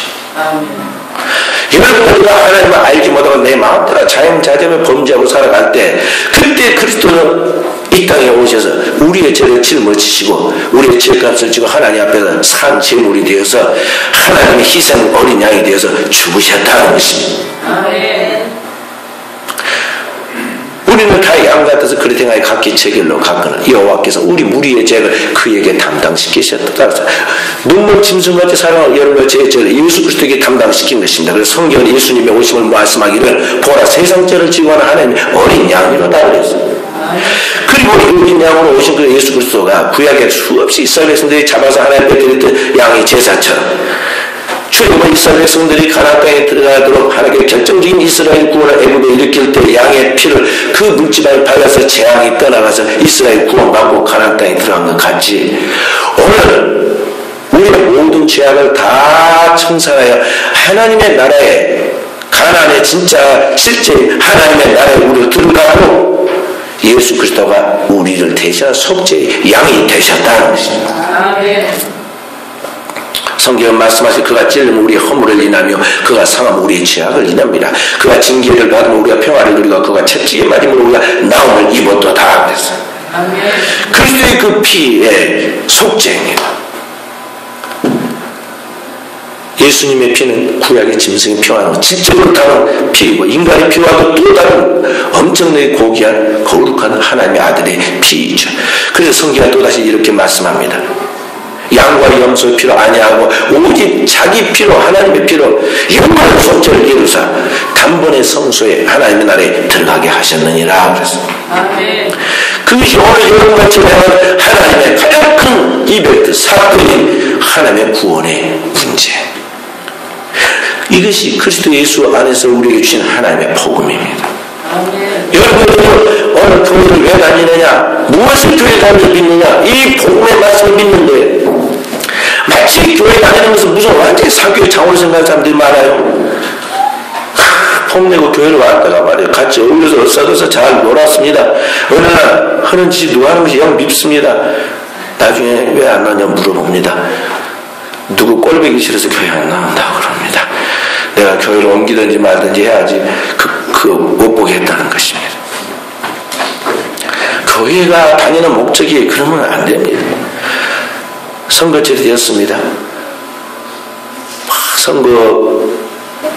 여러분, 우리가 하나님을 알지 못하고 내 마음대로 자연자재로 범죄하고 살아갈 때 그때 그리스도는 이 땅에 오셔서 우리의 죄를 짊어지시고 우리의 죄값을 지고 하나님 앞에서 산 제물이 되어서 하나님의 희생 어린 양이 되어서 죽으셨다는 것입니다. 우리는 다 양 같아서 그릇 행하여 각기 제길로 갔거늘 여호와께서 우리 무리의 죄를 그에게 담당시키셨다. 눈물 짐승같이 살아온 여러분의 죄를 예수 그리스도에게 담당시킨 것입니다. 그래서 성경은 예수님의 오심을 말씀하기를 보라 세상 죄를 지고 하는 하나님의 어린 양이로다 그랬어요. 그리고 어린 양으로 오신 그 예수 그리스도가 구약에 수없이 이스라엘 백성들이 잡아서 하나님 앞에 드렸던 양의 제사처럼 주님은 이스라엘 백성들이 가나안 땅에 들어가도록 하나님께 결정적인 이스라엘 구원을 애굽에 일으킬 때 양의 피를 그 물집안에 발라서 재앙이 떠나가서 이스라엘 구원받고 가나안 땅에 들어간 것 같이 오늘 우리의 모든 죄악을 다 청산하여 하나님의 나라에 가나안의 진짜 실제 하나님의 나라에 우리를 들어가고 예수 그리스도가 우리를 대신한 속죄의 양이 되셨다는 것입니다. 성경은 말씀하신 그가 찔리면 우리의 허물을 인하며 그가 상하면 우리의 죄악을 인합니다. 그가 징계를 받으면 우리가 평화를 누리고 그가 채찍에 맞으면 우리가 나음을 입었도다 그랬어요. 그리스도의 그 피의 속죄입니다. 예수님의 피는 구약의 짐승의 피와는 질적으로 다른 피이고 인간의 피와도 또 다른 엄청나게 고귀한 거룩한 하나님의 아들의 피이죠. 그래서 성경은 또다시 이렇게 말씀합니다. 양과 염소의 피로 아니하고 오직 자기 피로 하나님의 피로 영원한 속죄를 이루사 단번에 성소에 하나님의 나라에 들어가게 하셨느니라 그랬습니다. 그것이 오늘 여러분과 제가 하나님의 가장 큰 이벤트 사건이 하나님의 구원의 문제. 이것이 그리스도 예수 안에서 우리에게 주신 하나님의 복음입니다. 여러분들은 오늘 교회를 왜 다니느냐, 무엇을 교회 다니며 믿느냐, 이 복음의 말씀을 믿는데 마치 교회 다니는 것은 무슨 완전히 사교의 장으로 생각하는 사람들이 많아요. 폼내고 교회를 왔다가 말이에요. 같이 어울려서 어싸도서 잘 놀았습니다. 어느 날 하는 짓이 누가 하는 것이 영 밉습니다. 나중에 왜 안 나냐 물어봅니다. 누구 꼴보기 싫어서 교회 안 나온다고 그럽니다. 내가 교회를 옮기든지 말든지 해야지 못 보게 했다는 것입니다. 교회가 다니는 목적이 그러면 안 됩니다. 선거철이 되었습니다. 선거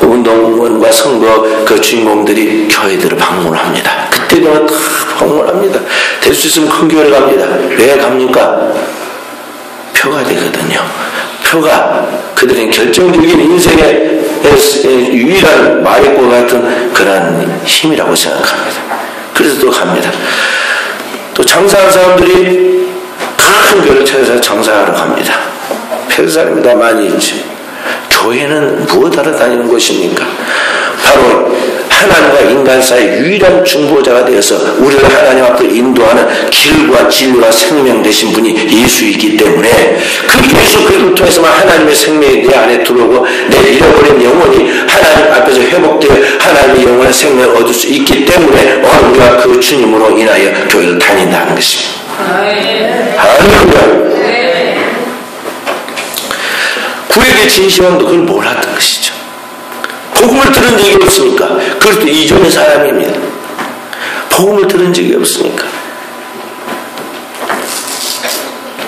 운동원과 선거 그 주인공들이 교회들을 방문합니다. 그때 되면 다 방문합니다. 될 수 있으면 큰 교회를 갑니다. 왜 갑니까? 표가 되거든요. 표가 그들의 결정적인 인생의 유일한 마력과 같은 그런 힘이라고 생각합니다. 그래서 또 갑니다. 또 장사하는 사람들이 큰 교회를 찾아서 장사하러 갑니다. 폐사람이 많이 있죠. 교회는 무엇하러 다니는 것입니까? 바로 하나님과 인간 사이 유일한 중보자가 되어서 우리를 하나님 앞으로 인도하는 길과 진리와 생명 되신 분이 예수이기 때문에 그 예수 그리스도를 통해서만 하나님의 생명이 내 안에 들어오고 내 잃어버린 영혼이 하나님 앞에서 회복되어 하나님의 영혼이 영원한 생명을 얻을 수 있기 때문에 우리가 그 주님으로 인하여 교회를 다닌다는 것입니다. 할렐루야. 구약의 진시황도 그걸 몰랐던 것이죠. 복음을 들은 적이 없으니까. 그것도 이전의 사람입니다. 복음을 들은 적이 없으니까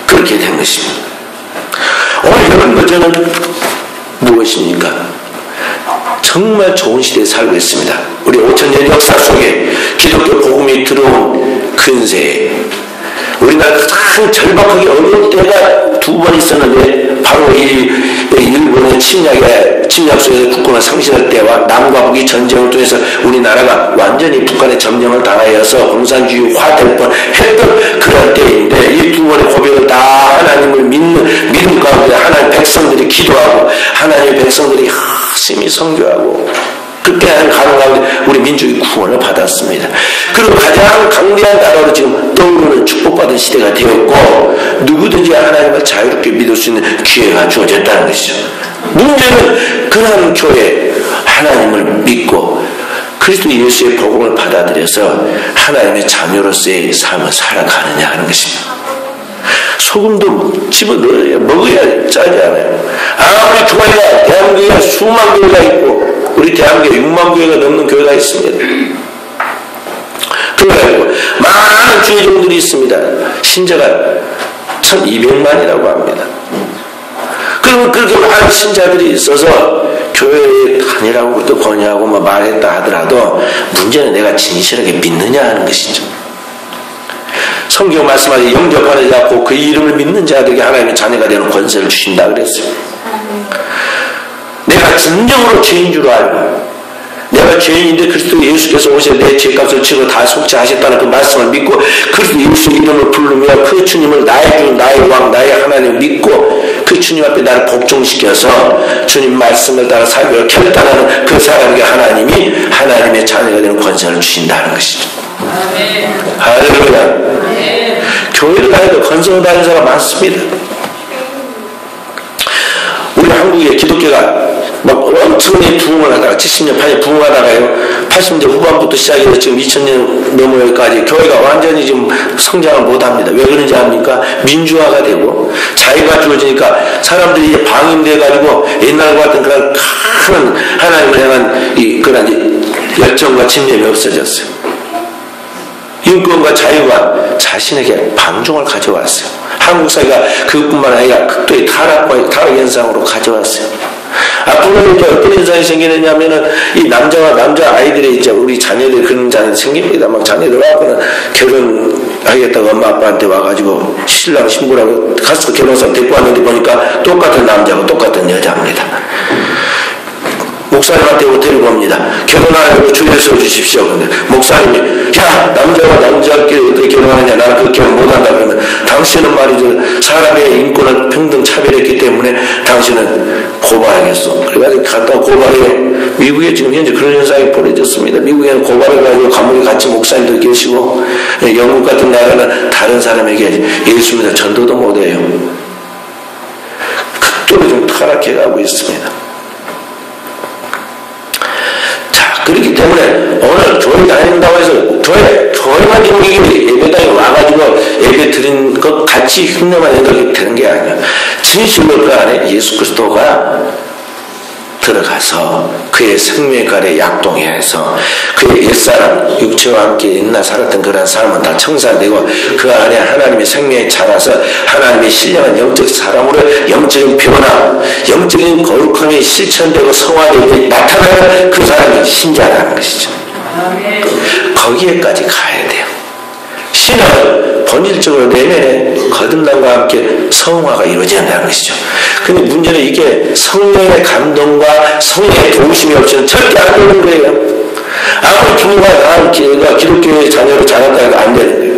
그렇게 된 것입니다. 오늘 여러분, 저는 무엇입니까? 정말 좋은 시대에 살고 있습니다. 우리 5000년 역사 속에 기독교 복음이 들어온 근세에 우리나라 가장 절박하게 어려운 때가 2번 있었는데, 바로 이 일본의 침략 속에서 국권을 상실할 때와 남과 북이 전쟁을 통해서 우리나라가 완전히 북한의 점령을 당하여서 공산주의화될 뻔했던 그런 때인데, 이 2번의 고백을 다 하나님을 믿는 가운데 하나님 백성들이 기도하고 하나님의 백성들이 열심히 선교하고 그렇게 하는 가운데 우리 민족이 구원을 받았습니다. 그리고 가장 강대한 나라로 지금 떠오르는 축복받은 시대가 되었고, 누구든지 하나님을 자유롭게 믿을 수 있는 기회가 주어졌다는 것이죠. 문제는 그런 교회, 하나님을 믿고 그리스도 예수의 복음을 받아들여서 하나님의 자녀로서의 삶을 살아가느냐 하는 것입니다. 소금도 집어넣어야 먹어야 짜지 않아요. 아무리 교회가 대한민국에 수만 교회가 있고, 우리 대한민국에 6만 교회가 넘는 교회가 있습니다. 그래가지고 많은 주의종들이 있습니다. 신자가 1200만이라고 합니다. 그러면 그렇게 많은 신자들이 있어서 교회에 다니라고 또 권유하고 말했다 하더라도 문제는 내가 진실하게 믿느냐 하는 것이죠. 성경 말씀하지 영접하는 자고 그 이름을 믿는 자들에게 하나님의 자녀가 되는 권세를 주신다 그랬어요. 내가 진정으로 죄인 줄 알고, 내가 죄인인데 그리스도 예수께서 오셔서 내 죄값을 치고 다 속죄하셨다는 그 말씀을 믿고 그리스도 예수의 이름을 부르며 그 주님을 나의 주, 나의 왕, 나의 하나님을 믿고 그 주님 앞에 나를 복종시켜서 주님 말씀을 따라 살기를 결단하는 그 사람에게 하나님이 하나님의 자녀가 되는 권세를 주신다는 것이죠. 할렐루야. 교회를 다니고 건성을 다니는 사람 많습니다. 우리 한국의 기독교가 막 엄청나게 부흥을 하다가 70년, 80년 부흥하다가요, 80년대 후반부터 시작해서 지금 2000년 넘어까지 교회가 완전히 지금 성장을 못합니다. 왜 그런지 압니까? 민주화가 되고 자유가 주어지니까 사람들이 이제 방임돼가지고 옛날과 같은 그런 큰 하나님을 향한 그런 열정과 집념이 없어졌어요. 인권과 자유가 자신에게 방종을 가져왔어요. 한국 사회가 그것뿐만 아니라 극도의 타락 현상으로 가져왔어요. 앞으로는 이제 어떤 현상이 생기느냐면은 이 남자와 남자 아이들이 이제 우리 자녀들 그런 자녀들 생깁니다. 막 자녀들 와서는 결혼하겠다고 엄마 아빠한테 와가지고 신랑 신부라고 가서 결혼사람 데리고 왔는데 보니까 똑같은 남자고 똑같은 여자입니다. 목사님한테 데리고 옵니다. 결혼하려고 주례 써주십시오. 근데 목사님이 야, 남자와 남자끼리 어떻게 결혼하느냐, 나는 그렇게 못한다. 그러면 당신은 말이죠, 사람의 인권을 평등 차별했기 때문에 당신은 고발하겠어. 그래가지고 갔다 고발해요. 미국에 지금 현재 그런 현상이 벌어졌습니다. 미국에는 고발을 가지고 감옥에 갇힌 목사님도 계시고, 영국 같은 나라는 다른 사람에게 예수 믿어 전도도 못해요. 극도로 좀 타락해가고 있습니다. 그렇기 때문에 오늘 교회 다닌다고 해서 교회만 힘들게 예배당에 와가지고 예배 드린 것 같이 흉내만 내게 되는 게 아니야. 진실로 그 안에 예수 그리스도가 들어가서 그의 생명가에 약동해서 그의 옛사람 육체와 함께 옛날 살았던 그런 삶은 다 청산되고 그 안에 하나님의 생명이 자라서 하나님의 신령한 영적 사람으로 영적인 변화, 영적인 거룩함이 실천되고 성화되고 나타나는 그 사람이 신자라는 것이죠. 거기에까지 가야 돼요. 신은 본질적으로 내면에 거듭남과 함께 성화가 이루어져야 한다는 것이죠. 근데 문제는 이게 성령의 감동과 성령의 도우심이 없이는 절대 안 되는 거예요. 아무리 부모가 나은 기독교의 자녀로 자랐다 해도 안 되는 거예요.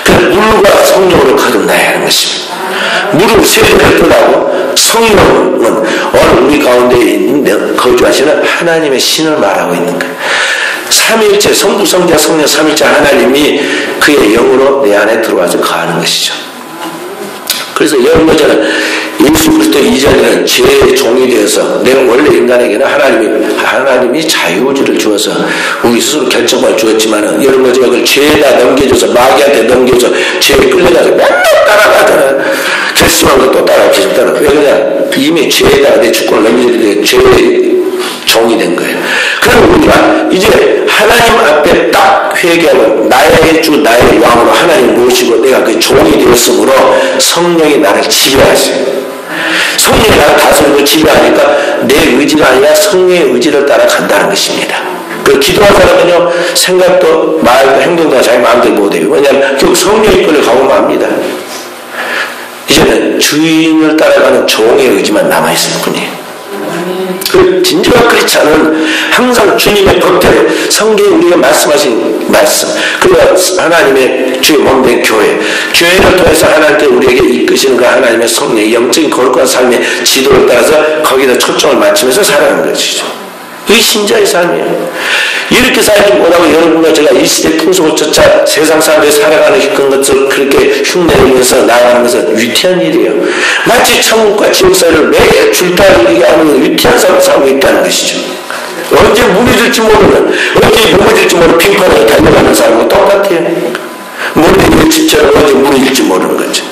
그래서 물과 성령으로 거듭나야 하는 것입니다. 물을 세례를 떠나고 성령은 오늘 우리 가운데 있는 거주하시는 하나님의 신을 말하고 있는 거예요. 삼위일체 성부 성자 성령 삼위일체 하나님이 그의 영으로 내 안에 들어와서 거하는 것이죠. 그래서 여러분 저는 예수 그리스도 이전에는 죄의 종이 되어서 내가 원래 인간에게는 하나님이 자유의지를 주어서 우리 스스로 결정을 주었지만은 여러분 제가 그걸 죄에다 넘겨줘서 마귀한테 넘겨서 죄에 끌려가서 맨날 따라가잖아. 결심한 것도 따라 계속 따라. 왜 그러냐? 이미 죄에다가 내 주권을 넘겨줬는데 죄의 종이 된 거예요. 그럼 우리가 이제 하나님 앞에 딱 회개하고 나의 주 나의 왕으로 하나님 모시고 내가 그 종이 되었으므로 성령이 나를 지배하세요. 성령이 나를 다스리고 지배하니까 내 의지가 아니라 성령의 의지를 따라간다는 것입니다. 그 기도한 사람은요 생각도 말도 행동도 자기 마음대로 못해요. 왜냐하면 결국 성령이 끌려가고 맙니다. 이제는 주인을 따라가는 종의 의지만 남아있을 뿐이에요. 그 진정한 크리스찬은 항상 주님의 법대로 성경에 우리가 말씀하신 말씀, 그리고 하나님의 주의 몸된 교회를 통해서 하나님께 우리에게 이끄시는 그 하나님의 성령의 영적인 거룩한 삶의 지도를 따라서 거기다 초점을 맞추면서 살아가는 것이죠. 그게 신자의 삶이에요. 이렇게 살지 못하고 여러분과 제가 이 시대 풍속을 쫓아 세상 사람들이 살아가는 그런 것을 그렇게 흉내내면서 나아가는 것은 위태한 일이에요. 마치 천국과 지옥 사이를 매일 줄다리기 하는 위태한 삶을 살고 있다는 것이죠. 언제 무너질지 모르는, 언제 무너질지 모르는 빙판을 달려가는 사람과 똑같아요. 무너질 집처럼 언제 무너질지 모르는 거죠.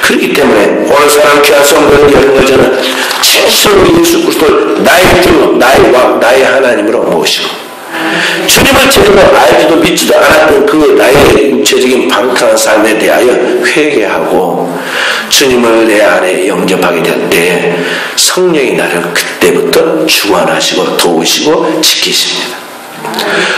그렇기 때문에 오늘 사람 귀한 성도는 여러분과 저는 진실로 예수 그리스도를 나의 주, 나의 왕, 나의 하나님으로 모시고 주님을 제대로 알지도 믿지도 않았던 그 나의 육체적인 방탕한 삶에 대하여 회개하고 주님을 내 안에 영접하게 될 때 성령이 나를 그때부터 주관하시고 도우시고 지키십니다.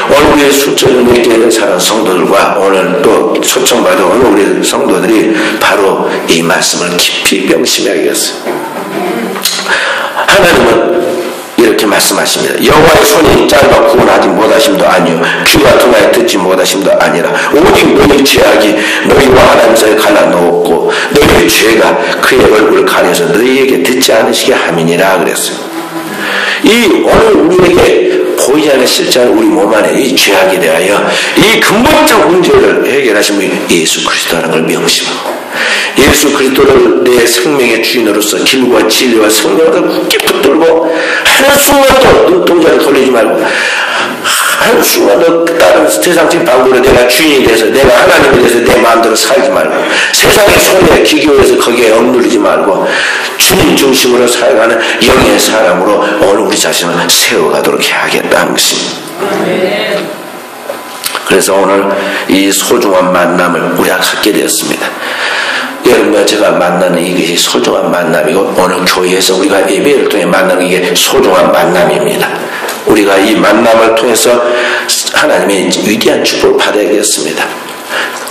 오늘 우리 수천 명의 사랑 성도들과 오늘 또 초청받은 오늘 우리 성도들이 바로 이 말씀을 깊이 명심해야겠어요. 하나님은 이렇게 말씀하십니다. 여호와의 손이 짧아 구원하지 못하심도 아니요 귀가 둔하여 듣지 못하심도 아니라 오직 너희 죄악이 너희와 하나님 사이에 갈라놓았고 너희의 죄가 그의 얼굴을 가려서 너희에게 듣지 않으시게 함이니라 그랬어요. 이 오늘 우리에게 보이지 않는 실제는 우리 몸 안에 이 죄악에 대하여 이 근본적 문제를 해결하신 분이 예수 그리스도라는 걸 명심하고 예수 그리스도를 내 생명의 주인으로서 길과 진리와 성령을 굳게 붙들고 한순간도 눈동자를 돌리지 말고 한순간도 다른 세상적인 방법으로 내가 주인이 돼서 내가 하나님이 돼서 내 마음대로 살지 말고 세상의 손에 기교해서 거기에 억누르지 말고 주님 중심으로 살아가는 영의 사람으로 오늘 우리 자신을 세워가도록 해야겠다는 것입니다. 그래서 오늘 이 소중한 만남을 우리가 갖게 되었습니다. 여러분과 제가 만나는 이것이 소중한 만남이고 오늘 교회에서 우리가 예배를 통해 만나는 이게 소중한 만남입니다. 우리가 이 만남을 통해서 하나님의 위대한 축복을 받아야겠습니다.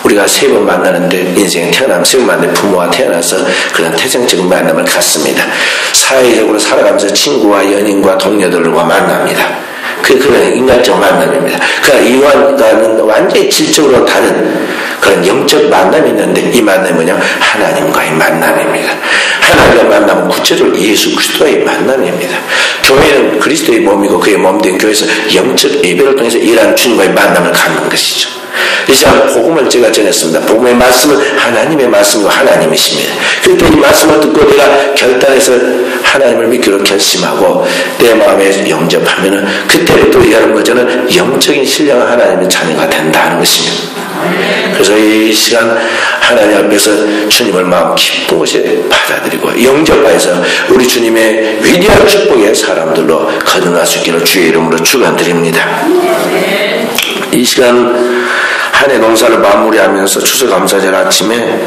우리가 세 번 만나는데 인생에 태어나면 세 번 만나는데 부모와 태어나서 그런 태생적인 만남을 갖습니다. 사회적으로 살아가면서 친구와 연인과 동료들과 만납니다. 그런 인간적 만남입니다. 그러니까 이와는 완전히 질적으로 다른 그런 영적 만남이 있는데 이 만남이 뭐냐면 하나님과의 만남입니다. 하나님과 만남은 구체적으로 예수 그리스도의 만남입니다. 교회는 그리스도의 몸이고 그의 몸된 교회에서 영적 예배를 통해서 일하는 주님과의 만남을 갖는 것이죠. 이 시간 복음을 제가 전했습니다. 복음의 말씀은 하나님의 말씀이고 하나님이십니다. 그때 이 말씀을 듣고 내가 결단해서 하나님을 믿기로 결심하고 내 마음에 영접하면은 그때부터 여러분과 저는 영적인 신령한 하나님의 자녀가 된다는 것입니다. 그래서 이 시간 하나님 앞에서 주님을 마음 기쁜 곳에 받아들이고 영접하여서 우리 주님의 위대한 축복의 사람들로 거듭날 수 있기를 주의 이름으로 축원드립니다. 이 시간 한 해 농사를 마무리하면서 추수감사절 아침에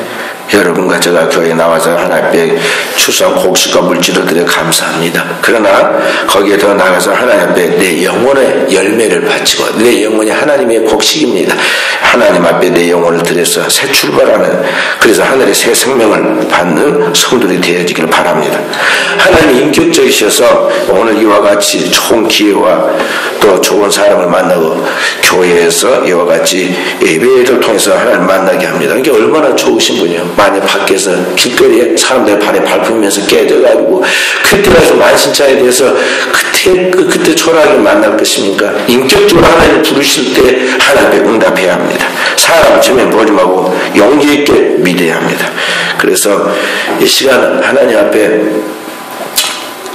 여러분과 제가 교회에 나와서 하나님 앞에 추수한 곡식과 물질을 드려 감사합니다. 그러나 거기에 더 나가서 하나님 앞에 내 영혼의 열매를 바치고 내 영혼이 하나님의 곡식입니다. 하나님 앞에 내 영혼을 드려서 새 출발하는 그래서 하늘의 새 생명을 받는 성도들이 되어지기를 바랍니다. 하나님이 인격적이셔서 오늘 이와 같이 좋은 기회와 또 좋은 사람을 만나고 교회에서 이와 같이 예배를 통해서 하나님을 만나게 합니다. 이게 얼마나 좋으신 분이에요. 만약 밖에서 길거리에 사람들 발에 밟으면서 깨져가지고 그때 가서 만신창에 대해서 그때 초라하게 만날 것입니까? 인격적으로 하나님을 부르실 때 하나님께 응답해야 합니다. 사람 처음에 보지 말고 용기 있게 믿어야 합니다. 그래서 이 시간은 하나님 앞에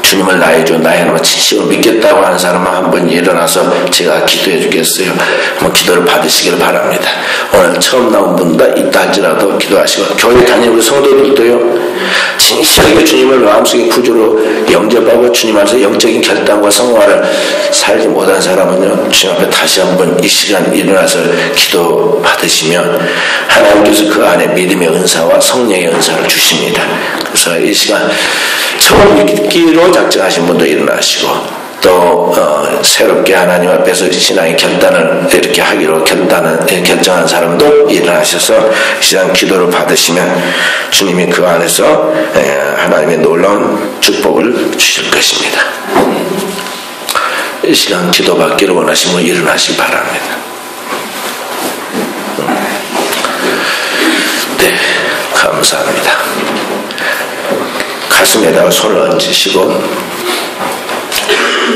주님을 나의 주, 나의 하나님 진심으로 믿겠다고 하는 사람은 한번 일어나서 제가 기도해 주겠어요. 한번 기도를 받으시기를 바랍니다. 오늘 처음 나온 분도 있다 할지라도 기도하시고, 교회 다니는 우리 성도들도요, 진실하게 주님을 마음속에 구주로 영접하고 주님 안에서 영적인 결단과 성화를 살지 못한 사람은요, 주님 앞에 다시 한번 이 시간 일어나서 기도 받으시면 하나님께서 그 안에 믿음의 은사와 성령의 은사를 주십니다. 그래서 이 시간 처음 믿기로 작정하신 분도 일어나시고, 또 새롭게 하나님 앞에서 신앙의 결단을 이렇게 하기로 결정한 사람도 일어나셔서 시간 기도를 받으시면 주님이 그 안에서 하나님의 놀라운 축복을 주실 것입니다. 이 시간 기도받기를 원하시면 일어나시기 바랍니다. 네, 감사합니다. 가슴에다가 손을 얹으시고,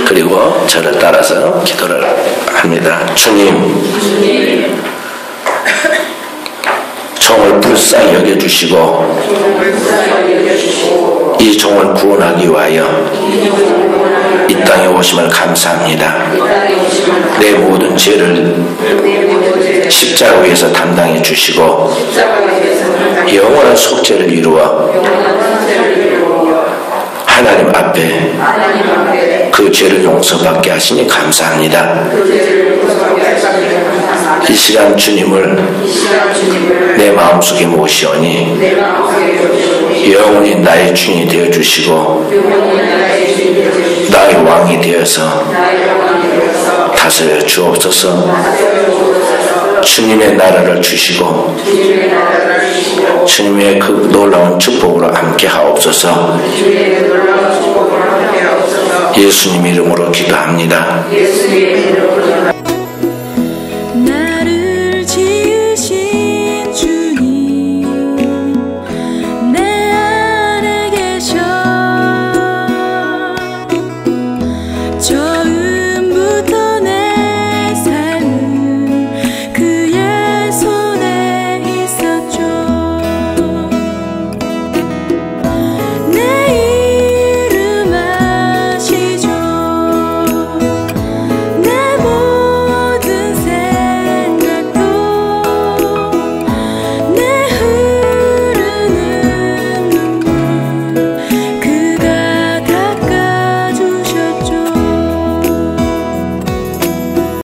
그리고 저를 따라서 기도를 합니다. 주님, 종을 불쌍히 여겨주시고 이 종을 구원하기 위하여 이 땅에 오심을 감사합니다. 내 모든 죄를 십자가 위에서 담당해 주시고 영원한 속죄를 이루어 하나님 앞에 그 죄를 용서받게 하시니 감사합니다. 이 시간 주님을 내 마음속에 모시오니 영원히 나의 주인이 되어주시고 나의 왕이 되어서 다스려 주옵소서. 주님의 나라를 주시고 주님의 그 놀라운 축복으로 함께 하옵소서. 예수님 이름으로 기도합니다.